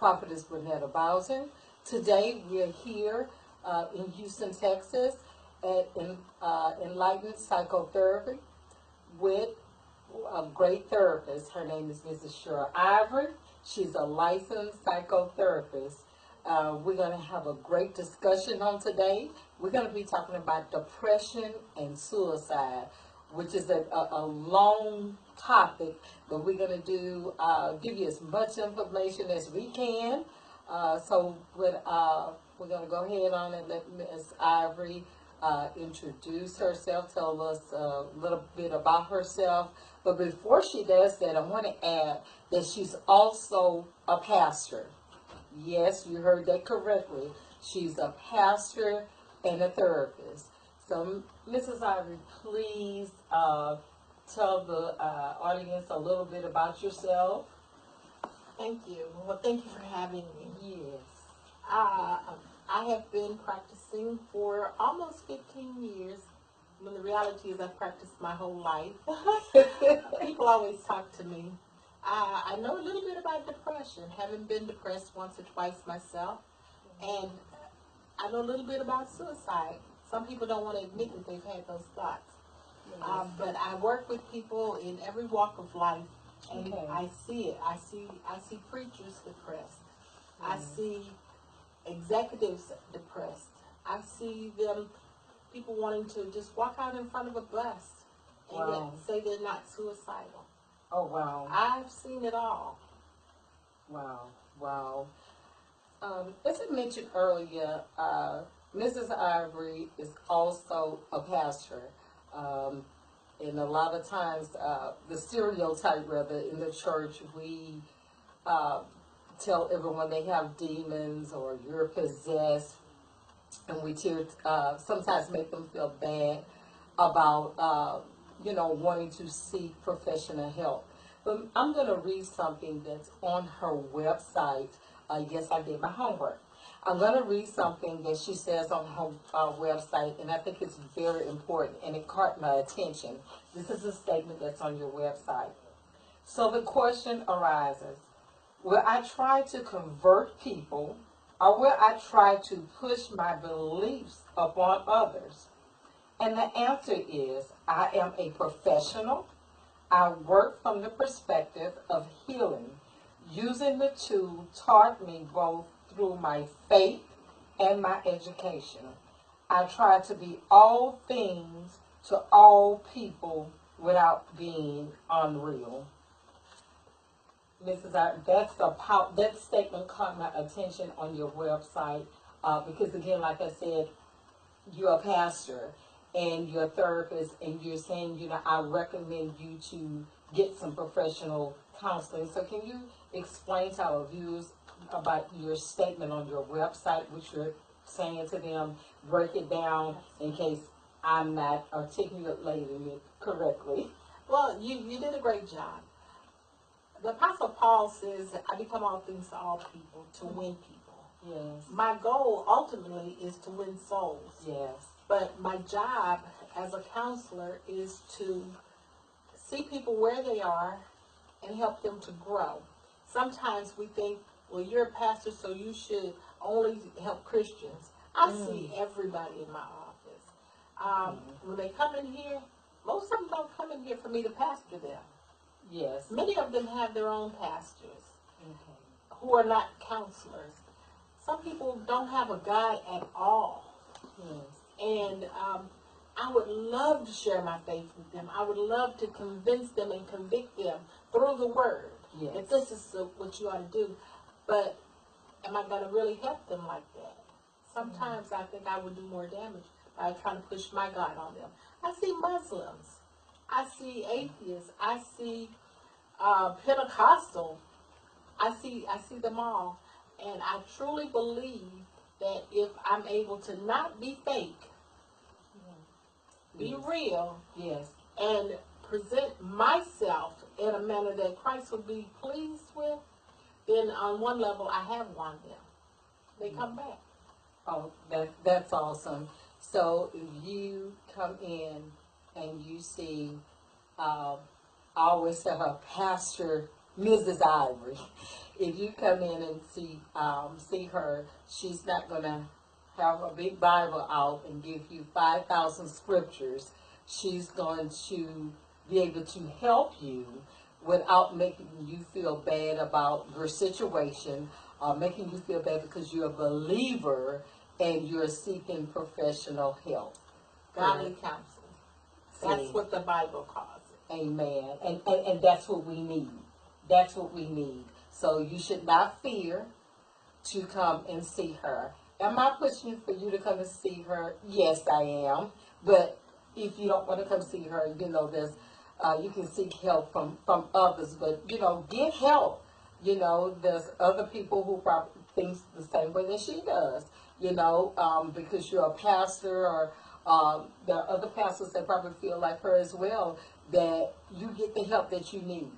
Prophetess Bowser. Today we're here in Houston, Texas at Enlightened Psychotherapy with a great therapist. Her name is Mrs. Cheryl Ivory. She's a licensed psychotherapist. We're going to have a great discussion on today. We're going to be talking about depression and suicide, which is a long topic, but we're going to give you as much information as we can. We're going to go ahead on and let Ms. Ivory introduce herself, tell us a little bit about herself. But before she does that, I want to add that she's also a pastor. Yes, you heard that correctly. She's a pastor and a therapist. So, Mrs. Ivory, please tell the audience a little bit about yourself. Thank you. Well, thank you for having me. Yes. I have been practicing for almost 15 years. When the reality is I've practiced my whole life. People always talk to me. I know a little bit about depression, having been depressed once or twice myself. And I know a little bit about suicide. Some people don't want to admit that they've had those thoughts. Yes. But I work with people in every walk of life, and Okay. I see it. I see preachers depressed. I see executives depressed. I see people wanting to just walk out in front of a bus and yet say they're not suicidal. Oh, wow. I've seen it all. Wow. As I mentioned earlier, Mrs. Ivory is also a pastor. And a lot of times, the stereotype, rather, in the church, we tell everyone they have demons or you're possessed. And we sometimes make them feel bad about, wanting to seek professional help. But I'm going to read something that's on her website. Yes, I did my homework. I'm going to read something that she says on her website, and I think it's very important, and it caught my attention. This is a statement that's on your website. So the question arises, will I try to convert people, or will I try to push my beliefs upon others? And the answer is, I am a professional. I work from the perspective of healing, using the tool taught me both through my faith and my education. I try to be all things to all people without being unreal. Mrs. I, that statement caught my attention on your website because, again, like I said, you're a pastor and you're a therapist, and you're saying, I recommend you to get some professional counseling. So can you explain to our viewers about your statement on your website, which you're saying to them, break it down in case I'm not articulating it correctly? Well, you did a great job. The Apostle Paul says, I become all things to all people, to win people. Yes. My goal ultimately is to win souls. Yes. But my job as a counselor is to see people where they are and help them to grow. Sometimes we think, well, you're a pastor, so you should only help Christians. I see everybody in my office. When they come in here, most of them don't come in here for me to pastor them. Yes. Many of them have their own pastors who are not counselors. Some people don't have a guide at all. Yes. And I would love to share my faith with them. I would love to convince them and convict them through the word that this is what you ought to do. But am I going to really help them like that? Sometimes I think I would do more damage by trying to push my God on them. I see Muslims. I see atheists. I see Pentecostal. I see them all. And I truly believe that if I'm able to not be fake, be real, and present myself in a manner that Christ would be pleased with, then on one level I have won them. They come back. Oh, that's awesome. So if you come in and you see, I always have a pastor Mrs. Ivory. If you come in and see her, she's not gonna have a big Bible out and give you 5,000 scriptures. She's going to be able to help you without making you feel bad about your situation, making you feel bad because you're a believer and you're seeking professional help. Godly counsel. That's See? what the Bible calls it. Amen. And that's what we need. That's what we need. So you should not fear to come and see her. Am I pushing for you to come and see her? Yes, I am. But if you don't want to come see her, there's you can seek help from others. But get help. There's other people who probably thinks the same way that she does. Because you're a pastor, or there are other pastors that probably feel like her as well. That you get the help that you need,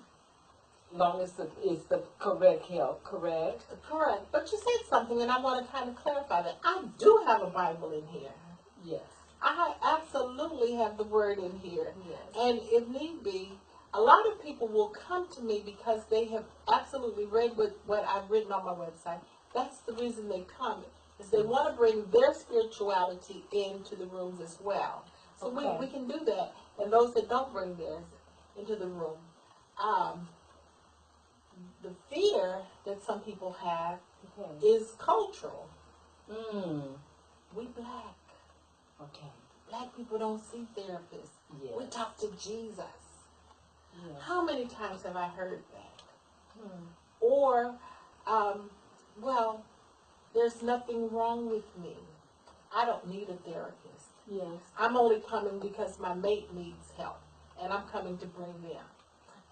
long as it's the correct help. Correct. Correct. But you said something, and I want to kind of clarify that. I do have a Bible in here. Yes. I absolutely have the word in here. Yes. And if need be, a lot of people will come to me because they have absolutely read what I've written on my website. That's the reason they come, is they want to bring their spirituality into the rooms as well. So Okay. we can do that. And those that don't bring theirs into the room. The fear that some people have is cultural. We black. Okay. Black people don't see therapists. Yes. We talk to Jesus. Yes. How many times have I heard that? Or, well, there's nothing wrong with me. I don't need a therapist. Yes. I'm only coming because my mate needs help, and I'm coming to bring them.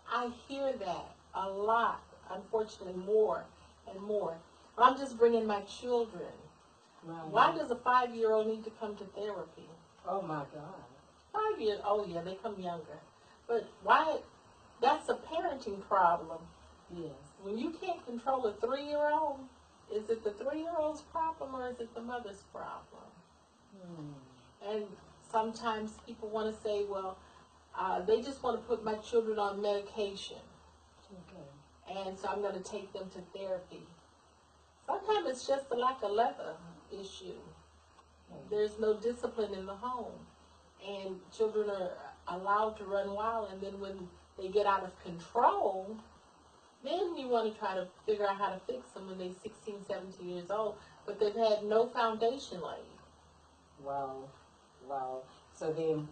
I hear that a lot, unfortunately, more and more. I'm just bringing my children. Right. Why does a 5-year-old need to come to therapy? Oh my God. 5 years, oh yeah, they come younger. But why? That's a parenting problem. Yes. When you can't control a 3-year-old, is it the 3-year-old's problem or is it the mother's problem? And sometimes people want to say, well, they just want to put my children on medication. Okay. And so I'm going to take them to therapy. Sometimes it's just a lack of leather issue. There's no discipline in the home. And children are allowed to run wild, and then when they get out of control, then you want to try to figure out how to fix them when they're 16, 17 years old, but they've had no foundation laid. Wow. So then,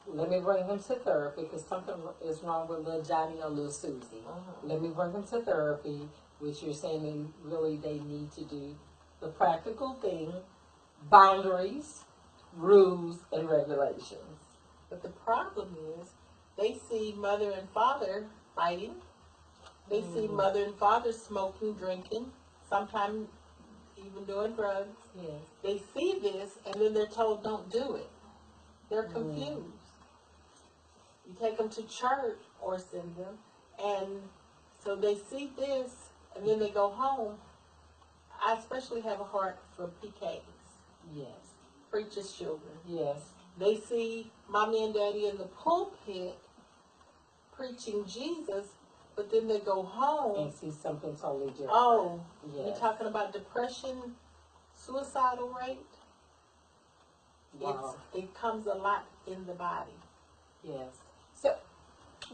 let me bring him to therapy, because something is wrong with little Johnny or little Susie. Let me bring them to therapy, which you're saying they need to do the practical thing, boundaries, rules, and regulations. But the problem is, they see mother and father fighting. They see mother and father smoking, drinking, sometimes even doing drugs. Yes. They see this, and then they're told, don't do it. They're confused. You take them to church or send them, and so they see this, and then they go home. I especially have a heart for PKs. Yes. Preachers' children. Yes. They see mommy and daddy in the pulpit preaching Jesus, but then they go home and see something totally different. Oh, yes. You're talking about depression, suicidal rate? Wow. It comes a lot in the body. Yes. So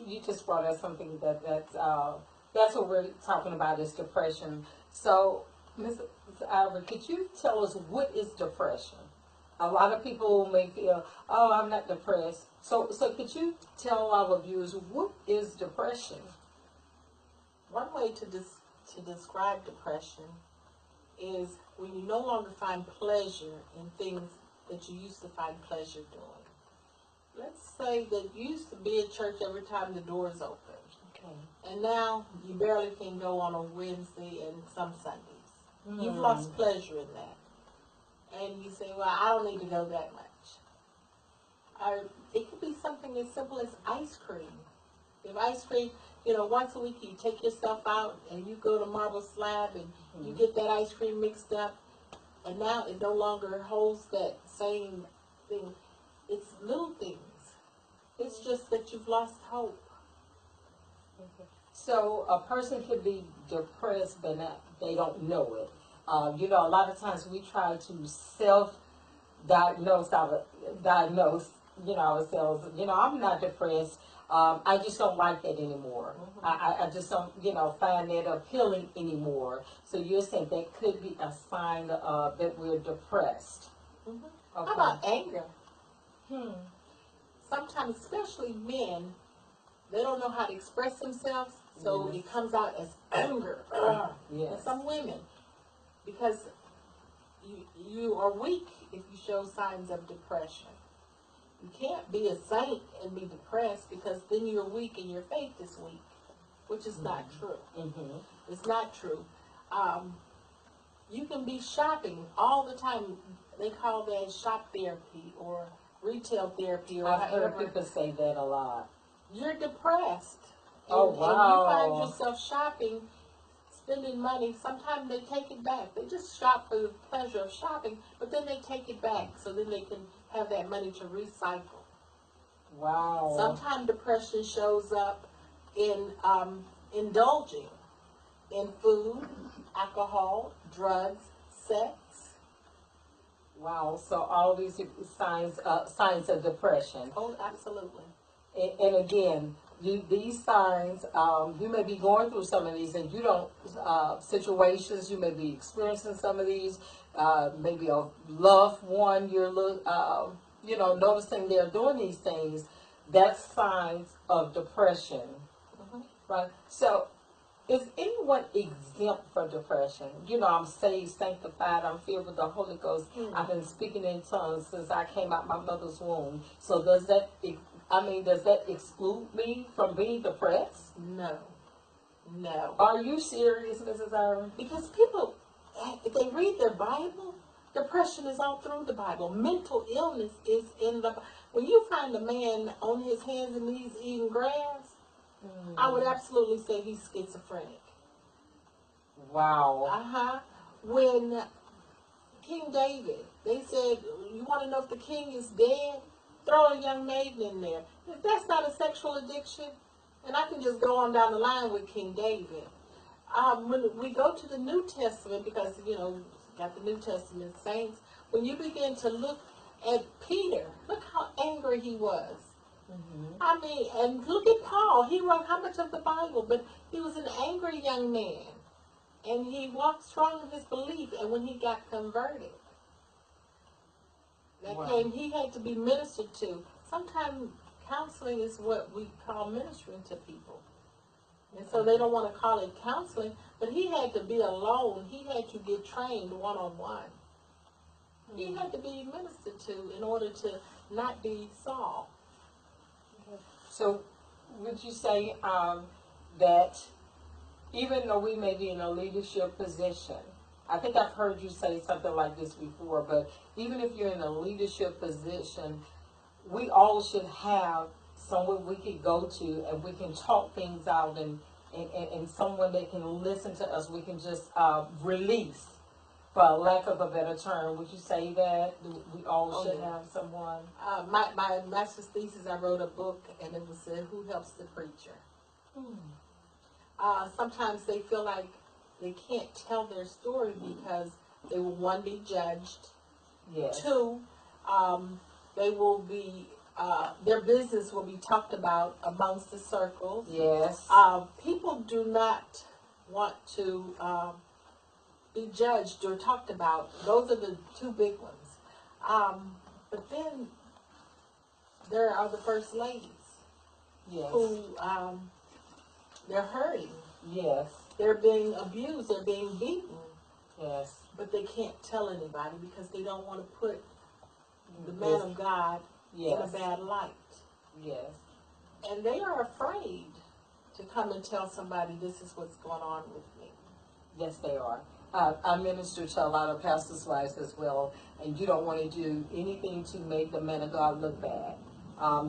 you just brought up something that's what we're talking about, is depression. So, Ms. Ivory, could you tell us what is depression? A lot of people may feel, oh, I'm not depressed. So could you tell our viewers, what is depression? One way to describe depression is when you no longer find pleasure in things that you used to find pleasure doing. Let's say that you used to be at church every time the doors open. Okay. And now you barely can go on a Wednesday and some Sundays. You've lost pleasure in that. And you say, well, I don't need to go that much. Or it could be something as simple as ice cream. If ice cream, once a week you take yourself out and you go to Marble Slab and you get that ice cream mixed up, and now it no longer holds that same thing. It's little things. It's just that you've lost hope. So a person can be depressed, but not, they don't know it. A lot of times we try to self-diagnose diagnose, ourselves. I'm not depressed. I just don't like that anymore. I just don't, find that appealing anymore. So you're saying that could be a sign that we're depressed. Mm-hmm. How Okay. about anger? Hmm. Sometimes, especially men, they don't know how to express themselves, so Yes. it comes out as anger. Yes. And some women, because you are weak if you show signs of depression. You can't be a saint and be depressed because then you're weak and your faith is weak, which is not true. Mm-hmm. It's not true. You can be shopping all the time. They call that shop therapy or retail therapy or I've heard however. people say that a lot. You're depressed. Oh, And you find wow. yourself shopping, spending money. Sometimes they take it back. They just shop for the pleasure of shopping, but then they take it back so then they can have that money to recycle. Wow. Sometimes depression shows up in indulging in food, alcohol, drugs, sex. Wow. So all these signs of depression. Oh, absolutely. And again, these signs, you may be going through some of these, and you don't situations. You may be experiencing some of these. Maybe a loved one noticing they're doing these things. That's signs of depression, Mm-hmm. right? So, is anyone exempt from depression? I'm saved, sanctified, I'm filled with the Holy Ghost. I've been speaking in tongues since I came out my mother's womb. So does that exclude me from being depressed? No, no. Are you serious, Mrs. Irvin? Because people, if they read their Bible, depression is all through the Bible. Mental illness is in the. When you find a man on his hands and knees eating grass, I would absolutely say he's schizophrenic. Wow. When King David, they said, you want to know if the king is dead? Throw a young maiden in there. If that's not a sexual addiction, and I can just go on down the line with King David. When we go to the New Testament, because, got the New Testament saints, when you begin to look at Peter, look how angry he was. Mm-hmm. And look at Paul. He wrote how much of the Bible? But he was an angry young man. And he walked strong in his belief. And when he got converted, he had to be ministered to. Sometimes counseling is what we call ministering to people. And so they don't want to call it counseling, but he had to be alone. He had to get trained one-on-one. He had to be ministered to in order to not be Saul. So would you say that even though we may be in a leadership position, I think I've heard you say something like this before, but even if you're in a leadership position, we all should have someone we can go to and we can talk things out and someone that can listen to us. We can just release, for lack of a better term. Would you say that we all should have someone? My master's thesis, I wrote a book, and it was said, "Who helps the preacher?" Sometimes they feel like they can't tell their story because they will, one, be judged. Yes. Two, they will be their business will be talked about amongst the circles. Yes. People do not want to be judged or talked about. Those are the two big ones. But then there are the first ladies. Yes. Who they're hurting. Yes. They're being abused. They're being beaten. Yes. But they can't tell anybody because they don't want to put the man of God in a bad light. Yes. And they are afraid to come and tell somebody, this is what's going on with me. Yes, they are. I minister to a lot of pastors' wives as well, and you don't want to do anything to make the man of God look bad.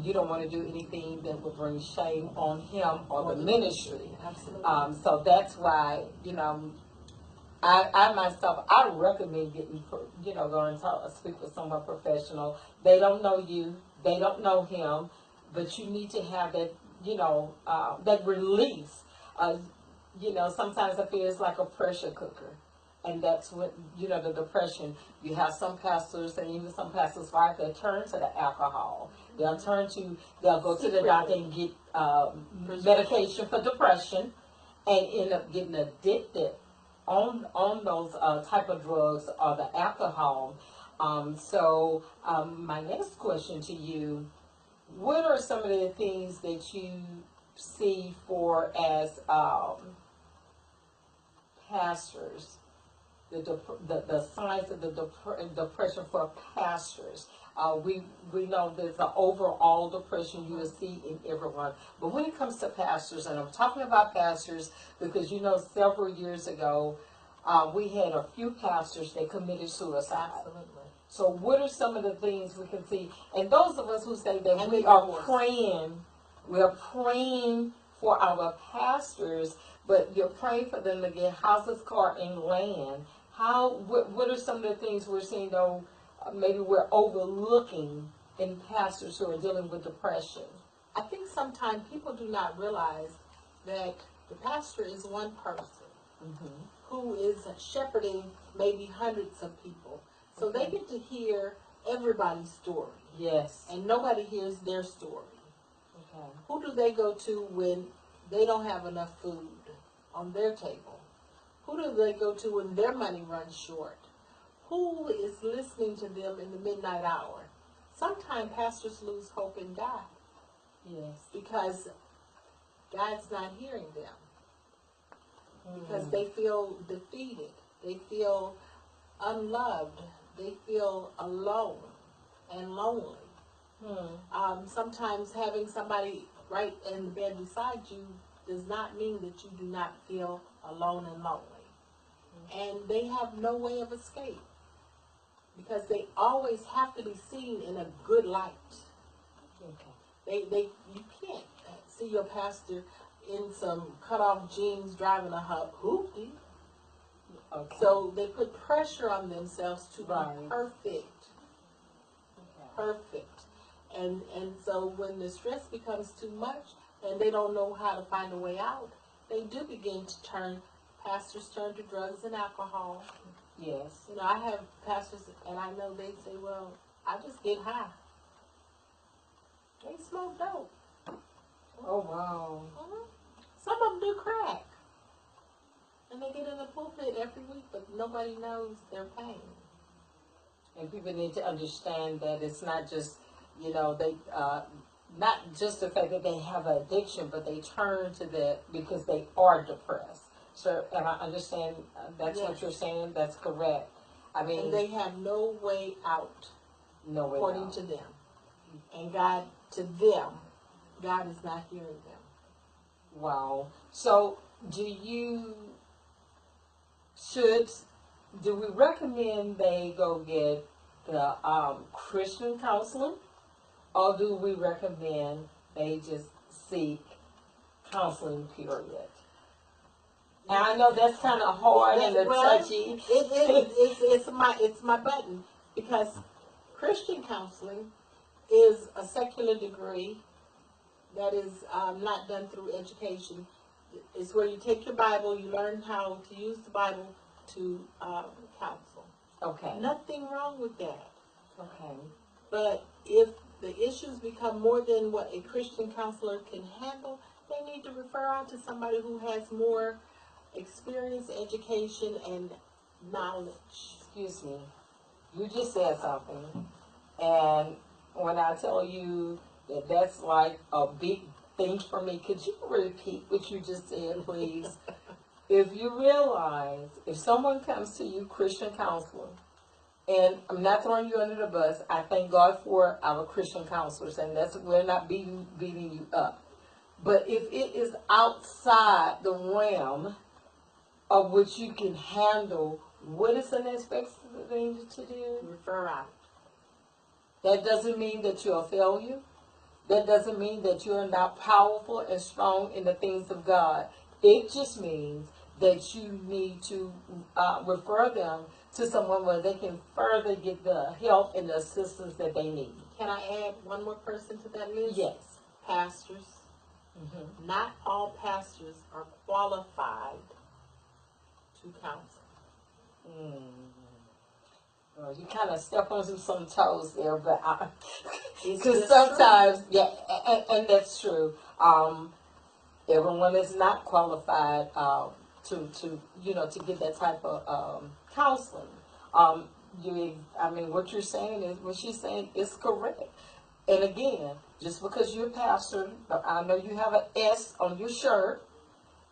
You don't want to do anything that would bring shame on him or the ministry. Absolutely. So that's why, I myself, I recommend getting, going to speak with someone professional. They don't know you, they don't know him, but you need to have that release. Uh, sometimes I feel it's like a pressure cooker. And that's what, the depression. You have some pastors, and even some pastors' wives, that turn to the alcohol. They'll go to the doctor and get medication for depression, and end up getting addicted on those type of drugs or the alcohol. My next question to you: what are some of the things that you see for as pastors, the signs of the depression for pastors? We know there's an overall depression you will see in everyone, but when it comes to pastors, and I'm talking about pastors because several years ago we had a few pastors that committed suicide. Absolutely. So what are some of the things we can see? And those of us who say that we are praying for our pastors, but you're praying for them to get houses, car, and land. What are some of the things we're seeing, though, maybe we're overlooking in pastors who are dealing with depression? I think sometimes people do not realize that the pastor is one person who is shepherding maybe hundreds of people. So they get to hear everybody's story. Yes. And nobody hears their story. Okay. Who do they go to when they don't have enough food on their table? Who do they go to when their money runs short? Who is listening to them in the midnight hour? Sometimes pastors lose hope in God. Yes. Because God's not hearing them. Because they feel defeated. They feel unloved. They feel alone and lonely. Sometimes having somebody right in the bed beside you does not mean that you do not feel alone and lonely. And they have no way of escape because they always have to be seen in a good light. You can't see your pastor in some cut-off jeans driving a hoopty. Okay. So they put pressure on themselves to be perfect. Perfect. And so when the stress becomes too much and they don't know how to find a way out, they do begin to pastors turn to drugs and alcohol. Yes. I have pastors, and I know they say, well, I just get high. They smoke dope. Oh, wow. Some of them do crack. And they get in the pulpit every week, but nobody knows their pain. And people need to understand that it's not just, they, not just the fact that they have an addiction, but they turn to that because they are depressed. So, and I understand that's what you're saying. That's correct. I mean, and they have no way out. No way according out. to them. And God, to them, God is not hearing them. Wow. So, do we recommend they go get the Christian counseling, or do we recommend they just seek counseling, period? And I know that's kind of hard and touchy. It's my button, because Christian counseling is a secular degree that is not done through education. It's where you take your Bible, you learn how to use the Bible to counsel. Okay. Nothing wrong with that. Okay. But if the issues become more than what a Christian counselor can handle, they need to refer out to somebody who has more experience, education, and knowledge. Excuse me. You just said something. And when I tell you that that's like a big thing for me, could you repeat what you just said, please? If you realize, if someone comes to you, Christian counseling, and I'm not throwing you under the bus, I thank God for our Christian counselors, and we're not beating you up. But if it is outside the realm of which you can handle, what is the next best thing to do? Refer out. That doesn't mean that you're a failure. That doesn't mean that you're not powerful and strong in the things of God. It just means that you need to refer them to someone where they can further get the help and the assistance that they need. Can I add one more person to that list? Yes. Pastors. Not all pastors are qualified to counsel. Well, you kind of step on some toes there, but It's because just sometimes, true. yeah, and that's true. Everyone is not qualified to get that type of counseling. Um, I mean, what she's saying is correct. And again, just because you're a pastor, I know you have an S on your shirt,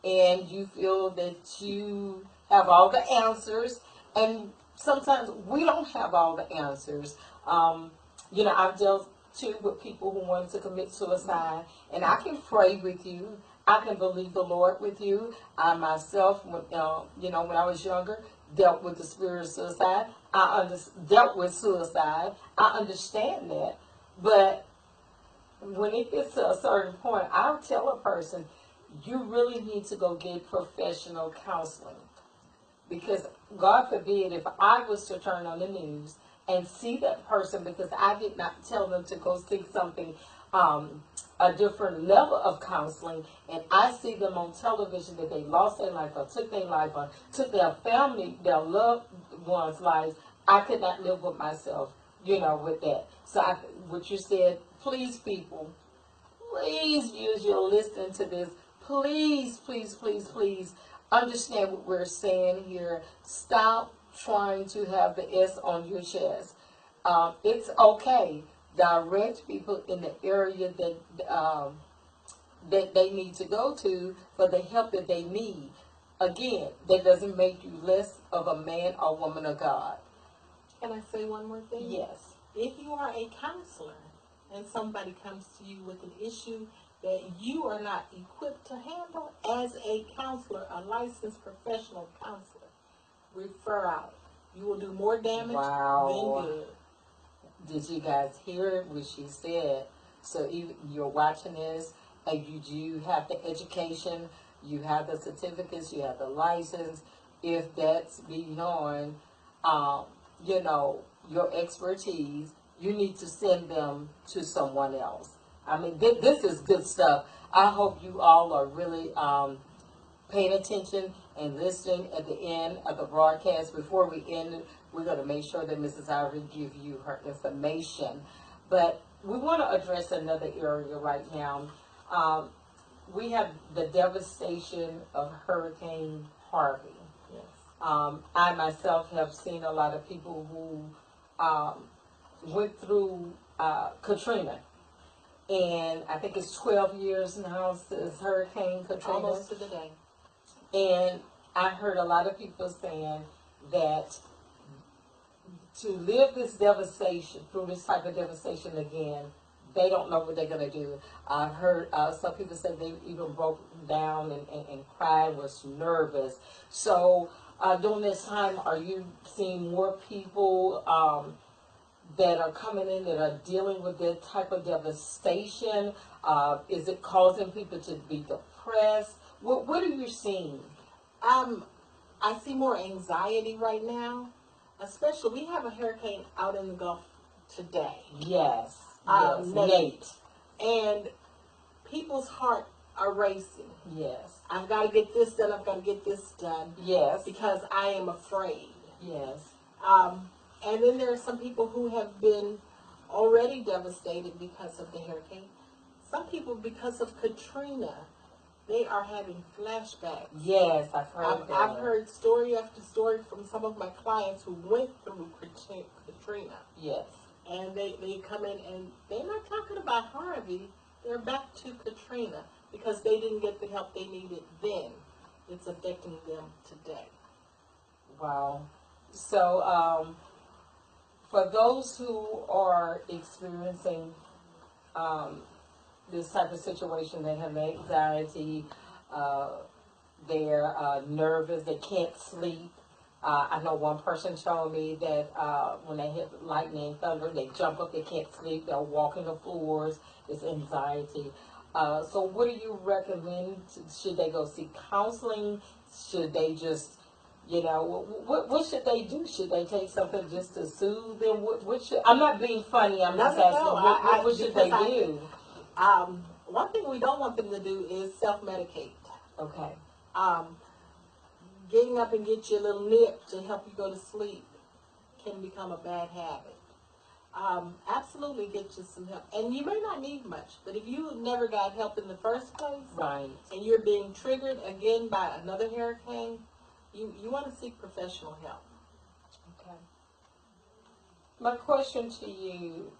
and you feel that you have all the answers, and sometimes we don't have all the answers. I've dealt too with people who wanted to commit suicide, and I can pray with you. I can believe the Lord with you. I myself, when I was younger, dealt with the spirit of suicide. Dealt with suicide. I understand that, but when it gets to a certain point, I'll tell a person, you really need to go get professional counseling. Because God forbid if I was to turn on the news and see that person because I did not tell them to go seek something, a different level of counseling, and I see them on television that they lost their life or took their life or took their family, their loved ones' lives, I could not live with myself, with that. So what you said, please people, please use your listening to this. Please, please, please, please understand what we're saying here. Stop trying to have the S on your chest. It's okay. Direct people in the area that they need to go to for the help that they need. Again, that doesn't make you less of a man or woman of God. Can I say one more thing? Yes. If you are a counselor and somebody comes to you with an issue that you are not equipped to handle as a counselor, a licensed professional counselor, refer out. You will do more damage than good. Did you guys hear what she said? So you're watching this, and you do have the education, you have the certificates, you have the license. If that's beyond, um, your expertise, you need to send them to someone else. I mean, this is good stuff. I hope you all are really paying attention and listening at the end of the broadcast. Before we end it, we're going to make sure that Mrs. Ivory give you her information. But we want to address another area right now. We have the devastation of Hurricane Harvey. Yes. I myself have seen a lot of people who went through Katrina. And I think it's 12 years now since Hurricane Katrina. Almost to the day. And I heard a lot of people saying that to live this devastation, through this type of devastation again, they don't know what they're going to do. I've heard some people say they even broke down and cried, was nervous. So during this time, are you seeing more people that are coming in that are dealing with that type of devastation? Is it causing people to be depressed? What are you seeing? I see more anxiety right now. Especially, we have a hurricane out in the Gulf today. Yes. Nate. And people's heart are racing. Yes. I've got to get this done. I've got to get this done. Yes. Because I am afraid. Yes. And then there are some people who have been already devastated because of the hurricane. Some people, because of Katrina, they are having flashbacks. Yes, I've heard that. I've heard story after story from some of my clients who went through Katrina. Yes. And they come in and they're not talking about Harvey. They're back to Katrina because they didn't get the help they needed then. It's affecting them today. Wow. So, for those who are experiencing this type of situation, they have anxiety, they're nervous, they can't sleep. I know one person told me that when they hit lightning and thunder, they jump up, they can't sleep, they're walking the floors, it's anxiety. So what do you recommend? Should they go seek counseling? Should they just, what should they do? Should they take something just to soothe them? I'm not being funny, I'm just asking, what should they do? One thing we don't want them to do is self-medicate. Okay. Um, Getting up and get you a little nip to help you go to sleep can become a bad habit. Absolutely get you some help. And you may not need much, but if you never got help in the first place, Right. and you're being triggered again by another hurricane, you want to seek professional help. Okay. My question to you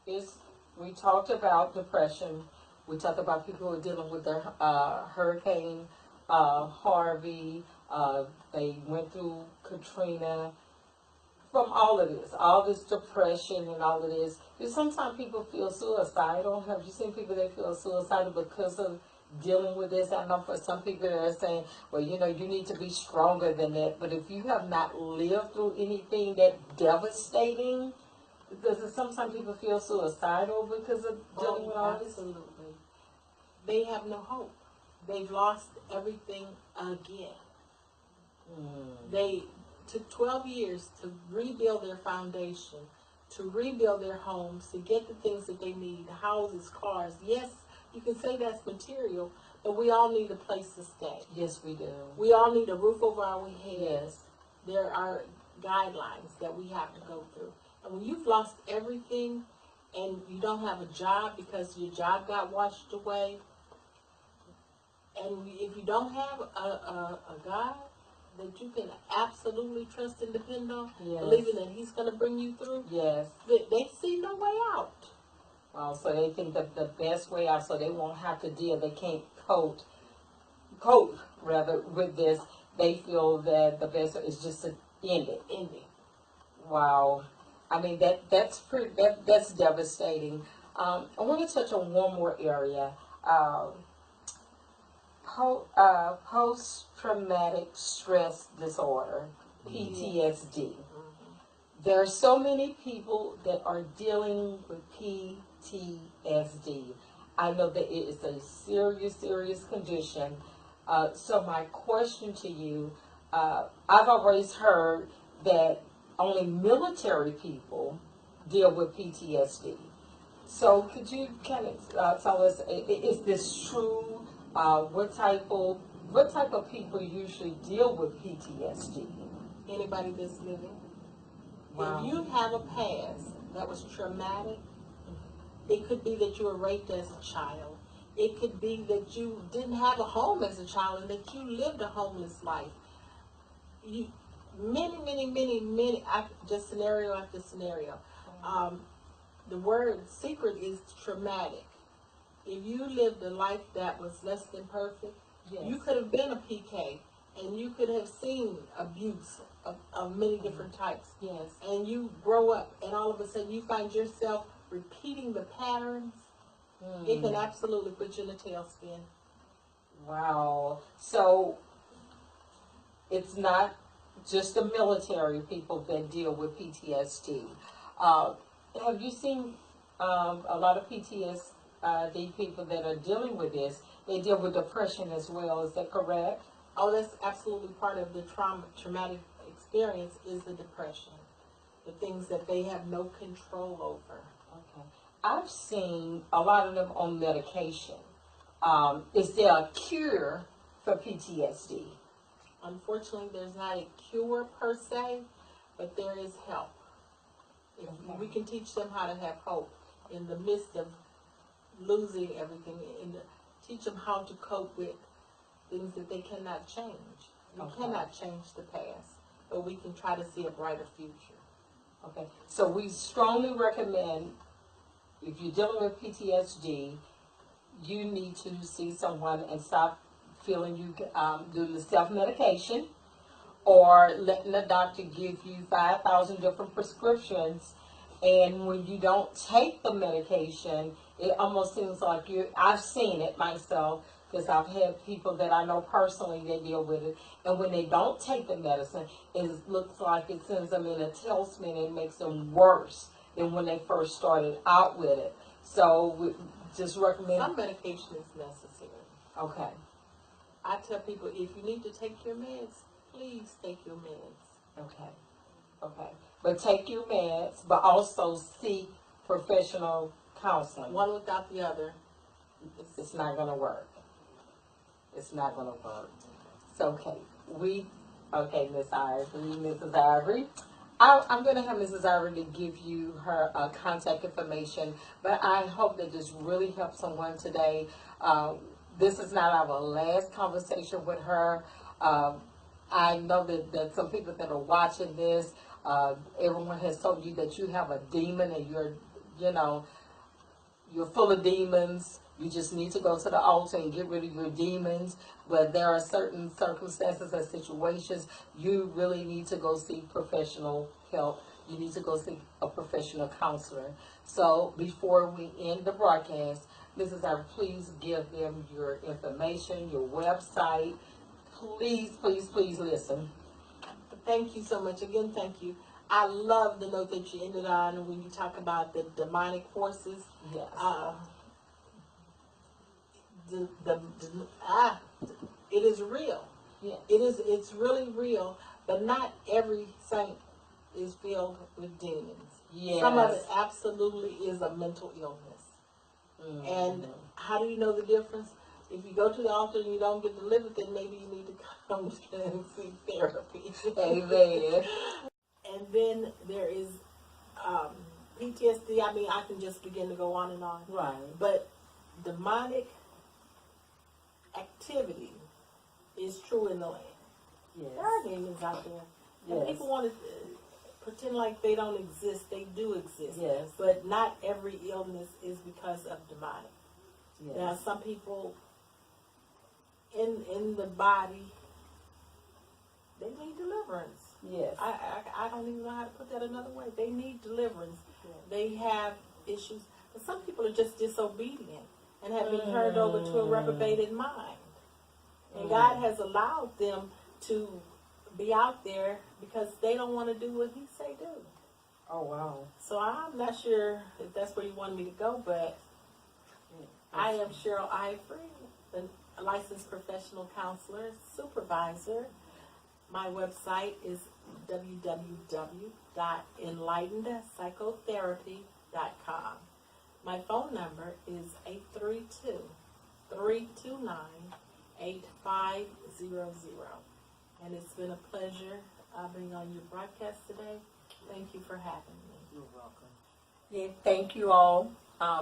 is, we talked about depression. We talked about people who are dealing with their Hurricane Harvey. They went through Katrina. From all this depression and all of this, do sometimes people feel suicidal? Have you seen people that feel suicidal because of dealing with this? I know for some people that are saying, well, you know, you need to be stronger than that. But if you have not lived through anything that devastating, does it sometimes people feel suicidal because of dealing with all this? Absolutely. They have no hope. They've lost everything again. They took 12 years to rebuild their foundation, to rebuild their homes, to get the things that they need, houses, cars. Yes, you can say that's material, but we all need a place to stay. Yes, we do. We all need a roof over our heads. Yes. There are guidelines that we have to go through. And when you've lost everything and you don't have a job because your job got washed away, and if you don't have a God that you can absolutely trust and depend on, Yes. believing that He's going to bring you through, Yes. they see no way out. So they think that the best way out, so they won't have to deal. They can't cope rather with this. They feel that the best way is just to end it. End it. Wow. I mean that's devastating. I want to touch on one more area. Post-traumatic stress disorder, PTSD. There are so many people that are dealing with PTSD. I know that it is a serious, serious condition. So my question to you, I've always heard that only military people deal with PTSD. So could you kind of tell us, is this true? What type of people usually deal with PTSD? Anybody that's living. Wow. If you have a past that was traumatic, it could be that you were raped as a child. It could be that you didn't have a home as a child and that you lived a homeless life. Many, just scenario after scenario. The word secret is traumatic. If you lived a life that was less than perfect, yes, you could have been a PK and you could have seen abuse of many different types. Yes. And you grow up and all of a sudden you find yourself repeating the patterns. It can absolutely put you in a tailspin. Wow. So it's not just the military people that deal with PTSD. Have you seen a lot of PTSD people that are dealing with this? They deal with depression as well. Is that correct? Oh, that's absolutely part of the traumatic experience is the depression. The things that they have no control over. Okay. I've seen a lot of them on medication. Is there a cure for PTSD? Unfortunately, there's not a cure per se, but there is help. If we can teach them how to have hope in the midst of losing everything, and teach them how to cope with things that they cannot change. We cannot change the past, but we can try to see a brighter future. Okay, so we strongly recommend, if you're dealing with PTSD, you need to see someone and stop feeling you do the self-medication or letting the doctor give you 5,000 different prescriptions. And when you don't take the medication, it almost seems like I've seen it myself because I've had people that I know personally that deal with it. And when they don't take the medicine, it looks like it sends them in a tailspin and makes them worse than when they first started out with it. So we just recommend. Some medication is necessary. Okay. I tell people, if you need to take your meds, please take your meds. Okay. Okay. But take your meds, but also seek professional counseling. One without the other It's not gonna work. It's not gonna work. So okay, Miss Ivory, Mrs. Ivory. I'm going to have Mrs. Ivory to give you her contact information, but I hope that this really helps someone today. This is not our last conversation with her. I know that some people that are watching this, everyone has told you that you have a demon and you know, you're full of demons. You just need to go to the altar and get rid of your demons. But there are certain circumstances and situations you really need to go seek professional help. You need to go seek a professional counselor. So before we end the broadcast, Mrs. Ivory, please give them your information, your website. Please, please, please listen. Thank you so much. Again, thank you. I love the note that you ended on when you talk about the demonic forces. Yes. It is real. Yes. It's really real, but not every saint is filled with demons. Yes. Some of it absolutely is a mental illness. Mm-hmm. And how do you know the difference? If you go to the altar and you don't get delivered, then maybe you need to come and seek therapy. Amen. And then there is PTSD. I mean, I can just begin to go on and on. Right. But demonic activity is true in the land. Yes. There are demons out there. And Yes. people want to pretend like they don't exist. They do exist. Yes. But not every illness is because of demonic. Yes. Now, some people in the body, they need deliverance. Yes. I don't even know how to put that another way. They need deliverance. Yes. They have issues. But some people are just disobedient and have been turned over to a reprobated mind. And God has allowed them to be out there because they don't want to do what He say do. Oh, wow. So I'm not sure if that's where you wanted me to go, but I am Cheryl Ivory, a licensed professional counselor, supervisor. My website is www.enlightenedpsychotherapy.com. My phone number is 832-329-8500. And it's been a pleasure being on your broadcast today. Thank you for having me. You're welcome. Yeah, thank you all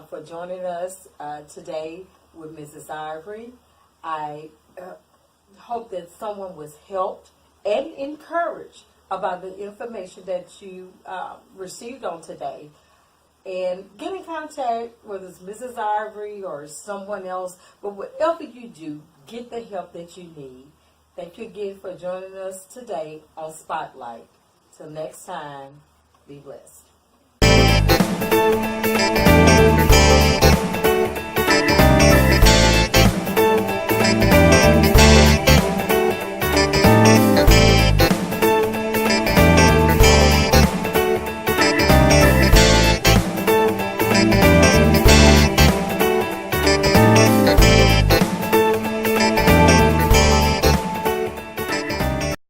for joining us today with Mrs. Ivory. I hope that someone was helped and encouraged about the information that you received on today. And get in contact, whether it's Mrs. Ivory or someone else, but whatever you do, get the help that you need. Thank you again for joining us today on Spotlight. Till next time, be blessed.